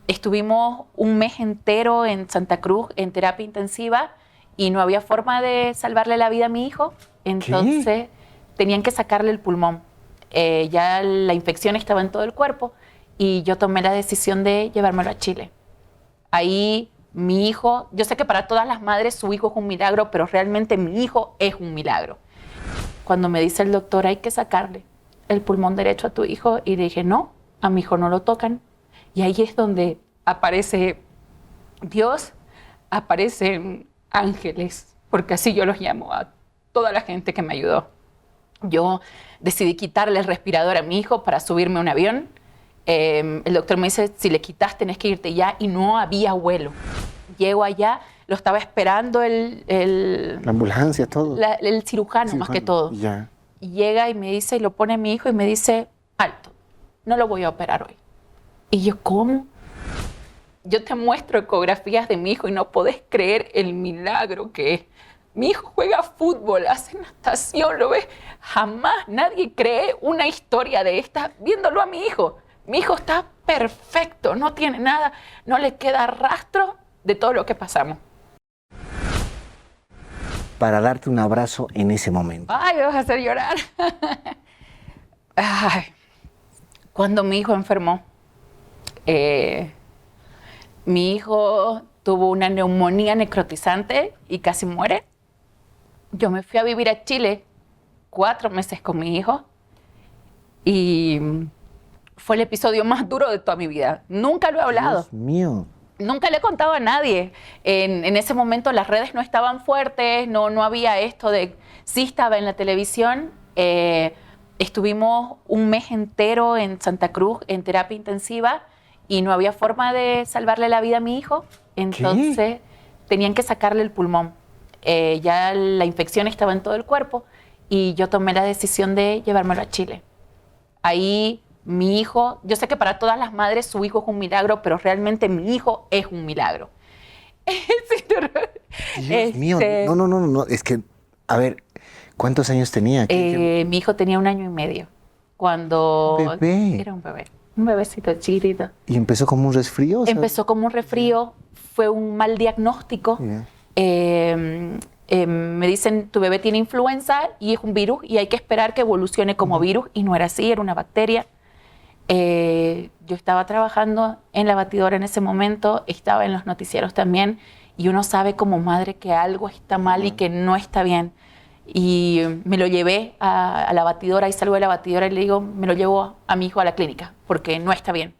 Estuvimos un mes entero en Santa Cruz en terapia intensiva y no había forma de salvarle la vida a mi hijo. Entonces tenían que sacarle el pulmón. Ya la infección estaba en todo el cuerpo y yo tomé la decisión de llevármelo a Chile. Ahí mi hijo, yo sé que para todas las madres su hijo es un milagro, pero realmente mi hijo es un milagro. Cuando me dice el doctor, hay que sacarle el pulmón derecho a tu hijo, y le dije, no, a mi hijo no lo tocan. Y ahí es donde aparece Dios, aparecen ángeles, porque así yo los llamo a toda la gente que me ayudó. Yo decidí quitarle el respirador a mi hijo para subirme a un avión. El doctor me dice, si le quitas tenés que irte ya, y no había vuelo. Llego allá, lo estaba esperando La ambulancia, todo. el cirujano, más que todo. Ya. Y llega y me dice, y lo pone a mi hijo y me dice, alto, no lo voy a operar hoy. Y yo, ¿cómo? Yo te muestro ecografías de mi hijo y no podés creer el milagro que es. Mi hijo juega fútbol, hace natación, ¿lo ves? Jamás nadie cree una historia de esta viéndolo a mi hijo. Mi hijo está perfecto, no tiene nada, no le queda rastro de todo lo que pasamos. Para darte un abrazo en ese momento. Ay, me vas a hacer llorar. Ay, cuando mi hijo enfermó, mi hijo tuvo una neumonía necrotizante y casi muere. Yo me fui a vivir a Chile 4 meses con mi hijo y fue el episodio más duro de toda mi vida. Nunca lo he hablado. Dios mío. Nunca le he contado a nadie. En ese momento las redes no estaban fuertes, no había esto de... Sí estaba en la televisión. Estuvimos un mes entero en Santa Cruz en terapia intensiva y no había forma de salvarle la vida a mi hijo. Entonces tenían que sacarle el pulmón. Ya la infección estaba en todo el cuerpo y yo tomé la decisión de llevármelo a Chile. Ahí mi hijo, yo sé que para todas las madres su hijo es un milagro, pero realmente mi hijo es un milagro. Dios mío, no, es que, a ver, ¿cuántos años tenía? Mi hijo tenía 1 año y medio cuando Bebé. era un bebecito chiquitito. ¿Y empezó como un resfrío? O sea, Empezó como un resfrío, fue un mal diagnóstico. Me dicen, tu bebé tiene influenza y es un virus y hay que esperar que evolucione como virus, y no era así, era una bacteria. Yo estaba trabajando en la batidora en ese momento, estaba en los noticieros también, y uno sabe como madre que algo está mal y que no está bien. Y me lo llevé a la batidora, y salgo de la batidora y le digo, me lo llevo a mi hijo a la clínica porque no está bien.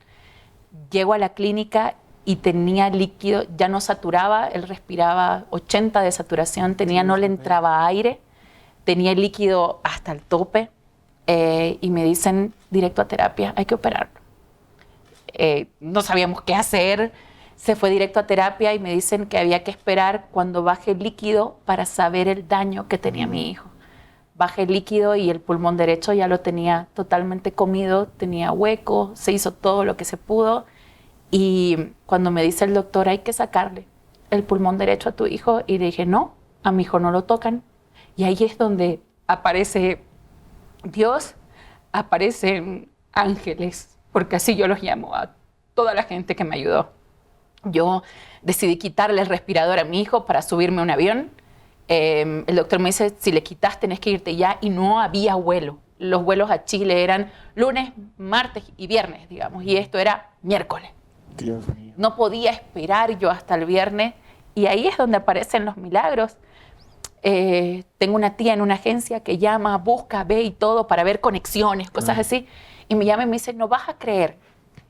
Llego a la clínica y tenía líquido, ya no saturaba, él respiraba 80 de saturación, no le entraba aire, tenía el líquido hasta el tope. Y me dicen, directo a terapia, hay que operarlo. No sabíamos qué hacer, se fue directo a terapia y me dicen que había que esperar cuando baje el líquido para saber el daño que tenía mi hijo. Bajé el líquido y el pulmón derecho ya lo tenía totalmente comido, tenía hueco, se hizo todo lo que se pudo. Y cuando me dice el doctor, hay que sacarle el pulmón derecho a tu hijo, y le dije, no, a mi hijo no lo tocan. Y ahí es donde aparece Dios, aparecen ángeles, porque así yo los llamo a toda la gente que me ayudó. Yo decidí quitarle el respirador a mi hijo para subirme a un avión. El doctor me dice, si le quitas tenés que irte ya, y no había vuelo. Los vuelos a Chile eran lunes, martes y viernes, digamos, y esto era miércoles. Dios mío. No podía esperar yo hasta el viernes, y ahí es donde aparecen los milagros. Tengo una tía en una agencia que llama, busca, ve y todo para ver conexiones, cosas así. Y me llama y me dice, no vas a creer,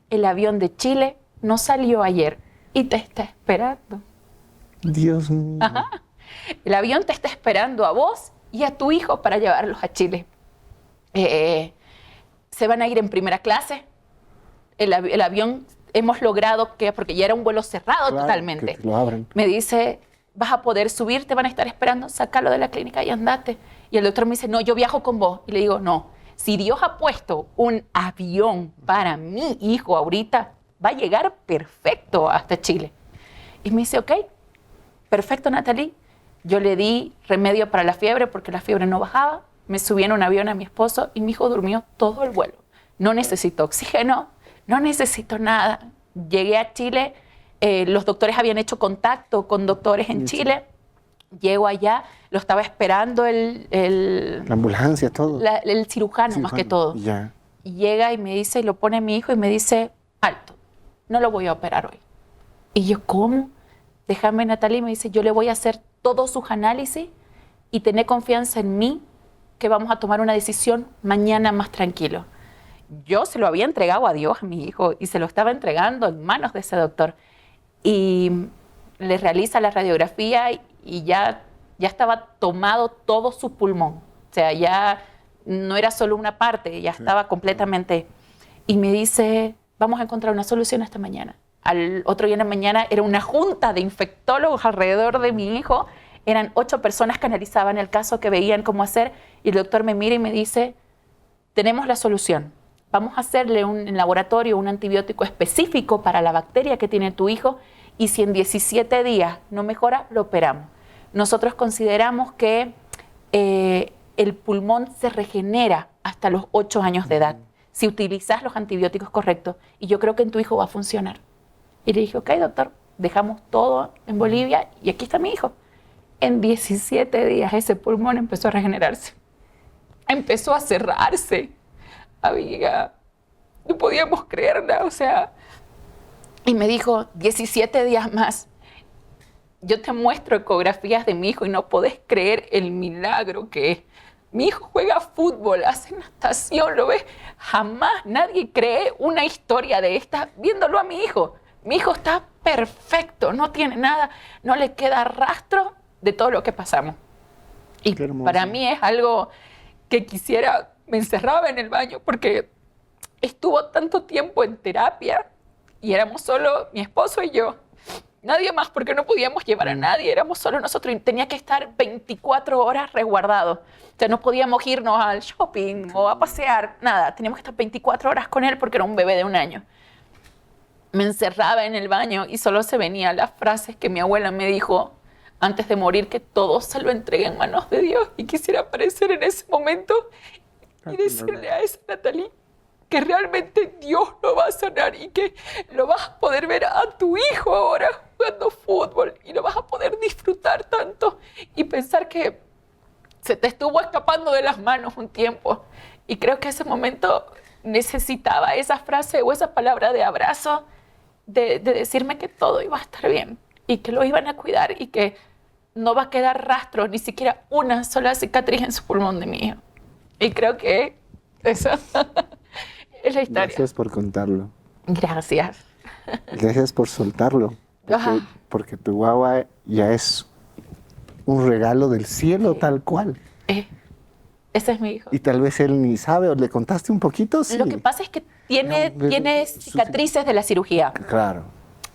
el avión de Chile no salió ayer y te está esperando. Dios mío. Ajá. El avión te está esperando a vos y a tu hijo para llevarlos a Chile. Se van a ir en primera clase. El avión hemos logrado que, porque ya era un vuelo cerrado, Claro, totalmente. que te lo abran. Me dice, vas a poder subir, te van a estar esperando, sácalo de la clínica y andate. Y el doctor me dice, no, yo viajo con vos. Y le digo, no, si Dios ha puesto un avión para mi hijo ahorita, va a llegar perfecto hasta Chile. Y me dice, ok, perfecto, Natalie. Yo le di remedio para la fiebre porque la fiebre no bajaba. Me subí en un avión a mi esposo y mi hijo durmió todo el vuelo. No necesito oxígeno, no necesito nada. Llegué a Chile, los doctores habían hecho contacto con doctores en Chile. Llego allá, lo estaba esperando la ambulancia, todo. el cirujano más que todo. Ya. Y llega y me dice, lo pone a mi hijo y me dice, alto, no lo voy a operar hoy. Y yo, ¿cómo? Déjame, Natalia, y me dice, yo le voy a hacer todos sus análisis y tener confianza en mí que vamos a tomar una decisión mañana más tranquilo. Yo se lo había entregado a Dios a mi hijo y se lo estaba entregando en manos de ese doctor. Y le realiza la radiografía y ya estaba tomado todo su pulmón. O sea, ya no era solo una parte, ya estaba completamente. Y me dice, vamos a encontrar una solución esta mañana. Al otro día en la mañana era una junta de infectólogos alrededor de mi hijo. Eran 8 personas que analizaban el caso, que veían cómo hacer. Y el doctor me mira y me dice, tenemos la solución. Vamos a hacerle en laboratorio un antibiótico específico para la bacteria que tiene tu hijo. Y si en 17 días no mejora, lo operamos. Nosotros consideramos que el pulmón se regenera hasta los 8 años de edad si utilizas los antibióticos correctos. Y yo creo que en tu hijo va a funcionar. Y le dije, ok, doctor, dejamos todo en Bolivia y aquí está mi hijo. En 17 días ese pulmón empezó a regenerarse. Empezó a cerrarse. Amiga, no podíamos creerla, o sea. Y me dijo, 17 días más. Yo te muestro ecografías de mi hijo y no podés creer el milagro que es. Mi hijo juega fútbol, hace natación, ¿lo ves? Jamás nadie cree una historia de esta viéndolo a mi hijo. Mi hijo está perfecto, no tiene nada, no le queda rastro de todo lo que pasamos. Y para mí es algo que quisiera, me encerraba en el baño porque estuvo tanto tiempo en terapia y éramos solo mi esposo y yo. Nadie más, porque no podíamos llevar a nadie, éramos solo nosotros y tenía que estar 24 horas resguardado. O sea, no podíamos irnos al shopping o a pasear, nada. Teníamos que estar 24 horas con él porque era un bebé de 1 año. Me encerraba en el baño y solo se venían las frases que mi abuela me dijo antes de morir, que todo se lo entregue en manos de Dios. Y quisiera aparecer en ese momento y decirle a esa Natalie que realmente Dios lo va a sanar y que lo vas a poder ver a tu hijo ahora jugando fútbol y lo vas a poder disfrutar tanto y pensar que se te estuvo escapando de las manos un tiempo. Y creo que ese momento necesitaba esa frase o esa palabra de abrazo, de decirme que todo iba a estar bien y que lo iban a cuidar y que no va a quedar rastro, ni siquiera una sola cicatriz en su pulmón de mi hijo. Y creo que eso es la historia. Gracias por contarlo. Gracias. Gracias por soltarlo. Porque tu guagua ya es un regalo del cielo, tal cual. Ese es mi hijo. Y tal vez él ni sabe, o le contaste un poquito. Sí. Lo que pasa es que tiene cicatrices de la cirugía. Claro.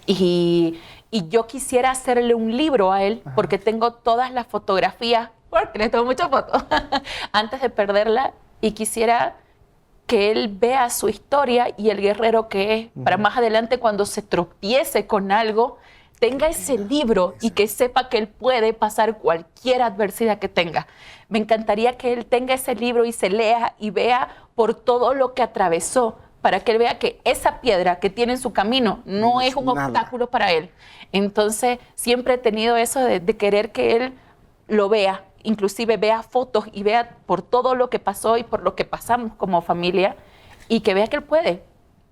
Y yo quisiera hacerle un libro a él, porque tengo todas las fotografías, porque le tomo muchas fotos, antes de perderla, y quisiera que él vea su historia y el guerrero que es, para más adelante cuando se tropiece con algo, tenga ese libro y que sepa que él puede pasar cualquier adversidad que tenga. Me encantaría que él tenga ese libro y se lea y vea por todo lo que atravesó, para que él vea que esa piedra que tiene en su camino no es un obstáculo para él. Entonces, siempre he tenido eso de querer que él lo vea, inclusive vea fotos y vea por todo lo que pasó y por lo que pasamos como familia, y que vea que él puede,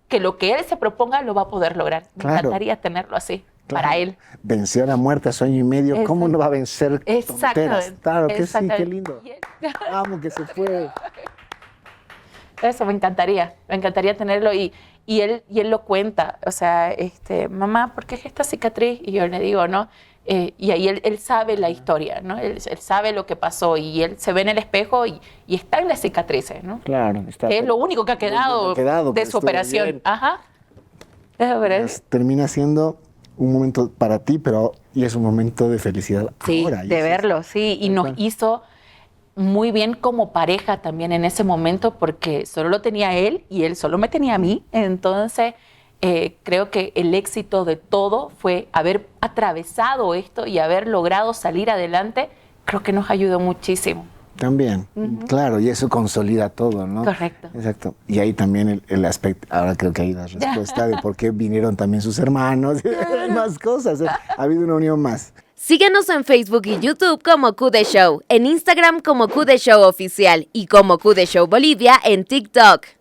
que lo que él se proponga lo va a poder lograr. Me encantaría tenerlo así. Claro, para él. Venció a la muerte hace 1 año y medio. Exacto. ¿Cómo no va a vencer tonteras? Claro que sí, qué lindo. Vamos, que se fue. Eso me encantaría tenerlo y él lo cuenta. O sea, mamá, ¿por qué es esta cicatriz? Y yo le digo, ¿no? Y ahí él sabe la historia, ¿no? Él sabe lo que pasó y él se ve en el espejo y está en las cicatrices, ¿no? Claro. Es lo único que ha quedado de su operación. Bien. Ajá. Termina siendo un momento para ti, y es un momento de felicidad ahora. Sí, de verlo, sí. Y nos hizo muy bien como pareja también en ese momento, porque solo lo tenía él y él solo me tenía a mí. Entonces, creo que el éxito de todo fue haber atravesado esto y haber logrado salir adelante. Creo que nos ayudó muchísimo. También, claro, y eso consolida todo, ¿no? Correcto. Exacto. Y ahí también el aspecto, ahora creo que hay la respuesta de por qué vinieron también sus hermanos, más cosas. Ha habido una unión más. Síguenos en Facebook y YouTube como QD Show, en Instagram como QD Show Oficial y como QD Show Bolivia en TikTok.